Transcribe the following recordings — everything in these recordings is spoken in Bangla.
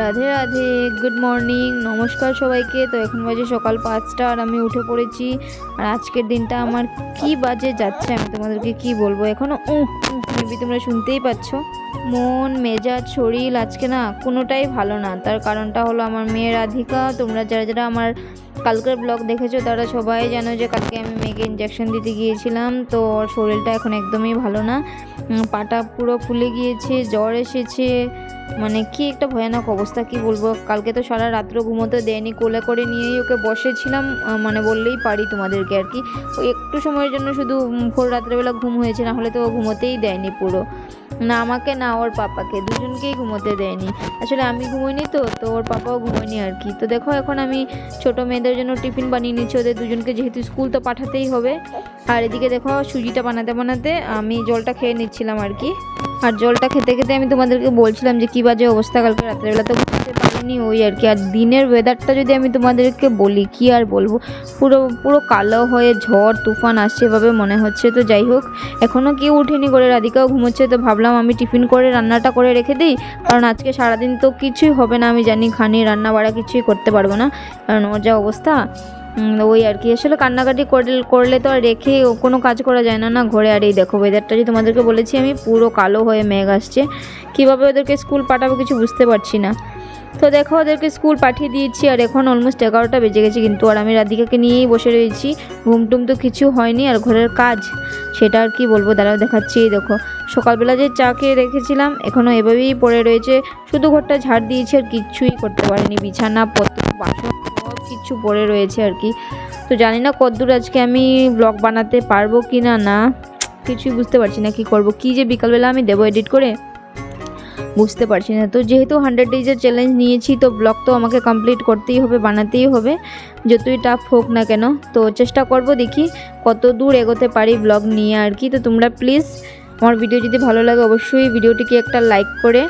রাধে রাধে, গুড মর্নিং, নমস্কার সবাইকে। তো এখন বাজে সকাল 5টা আর আমি উঠে পড়েছি। আর আজকের দিনটা আমার কি বাজে যাচ্ছে আমি তোমাদেরকে কি বলবো। এখনও মেবি তোমরা শুনতেই পাচ্ছ। মন মেজাজ শরীর আজকে না কোনোটাই ভালো না। তার কারণটা হলো আমার মেয়ের রাধিকা। তোমরা যারা যারা আমার কালকের ব্লগ দেখেছো তারা সবাই জানো যে কালকে আমি মেয়েকে ইঞ্জেকশন দিতে গিয়েছিলাম। তো ওর শরীরটা এখন একদমই ভালো না, পাটা পুরো ফুলে গিয়েছে, জ্বর এসেছে, মানে কি একটা ভয়ানক অবস্থা কি বলবো। কালকে তো সারা রাত্র ঘুমোতে দেয়নি, কোলে করে নিয়েই ওকে বসেছিলাম, মানে বললেই পারি তোমাদেরকে আর কি। ওই একটু সময়ের জন্য শুধু ভোর রাত্রেবেলা ঘুম হয়েছে, না হলে তো ও ঘুমোতেই দেয়নি পুরো, না আমাকে না ওর পাপাকে, দুজনকেই ঘুমোতে দেয়নি। আসলে আমি ঘুমোইনি তো ওর পাপাও ঘুমোয়নি আর কি। তো দেখো এখন আমি ছোট মেয়েদের জন্য টিফিন বানিয়ে নিচ্ছি, ওদের দুজনকে যেহেতু স্কুল তো পাঠাতেই হবে। আর এদিকে দেখো সুজিটা বানাতে বানাতে আমি জলটা খেয়ে নিচ্ছিলাম আর কি। আর জলটা খেতে খেতে আমি তোমাদেরকে বলছিলাম যে কী বাজে অবস্থা, কালকে রাত্রেবেলা তো ঘুমোতে পারিনি ওই আর কি। আর দিনের ওয়েদারটা যদি আমি তোমাদেরকে বলি কি আর বলবো, পুরো পুরো কালো হয়ে ঝড় তুফান আসছে এভাবে মনে হচ্ছে। তো যাই হোক, এখনও কেউ উঠেনি, করে রাধিকাও ঘুমোচ্ছে। তো ভাবলাম আমি টিফিন করে রান্নাটা করে রেখে দিই, কারণ আজকে সারাদিন তো কিছুই হবে না, আমি জানি খানি রান্না বাড়া কিছুই করতে পারবো না, কারণ ওর যা অবস্থা। ওই আর কি, আসলে কান্নাকাটি করলে তো আর রেখে কোনো কাজ করা যায় না না ঘরে। আর এই দেখো ওয়েদারটা যে তোমাদেরকে বলেছি আমি, পুরো কালো হয়ে মেঘ আসছে। কীভাবে ওদেরকে স্কুল পাঠাবো কিছু বুঝতে পারছি না। তো দেখো ওদেরকে স্কুল পাঠিয়ে দিয়েছি আর এখন অলমোস্ট 11টা বেজে গেছে কিন্তু। আর আমি রাধিকাকে নিয়েই বসে রয়েছি, ঘুমটুম তো কিছু হয়নি। আর ঘরের কাজ সেটা আর কি বলবো, দাঁড়াও দেখাচ্ছি। এই দেখো সকালবেলা যে চা খেয়ে রেখেছিলাম এখনও এভাবেই পড়ে রয়েছে, শুধু ঘরটা ঝাড় দিয়েছি আর কিচ্ছুই করতে পারিনি। বিছানা পত্র বাসন সব কিছু পড়ে রয়েছে আর কি। তো জানি না কতদূর আজকে আমি ব্লগ বানাতে পারবো কি না কিছুই বুঝতে পারছি না কি করব, কি যে বিকালবেলা আমি দেবো এডিট করে বুঝতে পারছি না। তো যেহেতু 100 ডেজের চ্যালেঞ্জ নিয়েছি তো ব্লগ তো আমাকে কমপ্লিট করতেই হবে, বানাতেই হবে, যতই টাফ হোক না কেন। তো চেষ্টা করব, দেখি কত দূর এগোতে পারি ব্লগ নিয়ে আর কি। তো তোমরা প্লিজ আমার ভিডিও যদি ভালো লাগে অবশ্যই ভিডিওটিকে একটা লাইক করে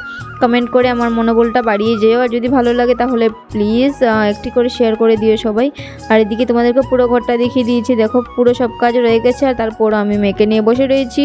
কমেন্ট করে আমার মনোবলটা বাড়িয়ে যেও। আর যদি ভালো লাগে তাহলে প্লিজ একটি করে শেয়ার করে দিও সবাই। আর এদিকে তোমাদেরকে পুরো ঘরটা দেখিয়ে দিয়েছি, দেখো পুরো সব কাজ রয়ে গেছে। আর তারপর আমি মেয়েকে নিয়ে বসে রয়েছি।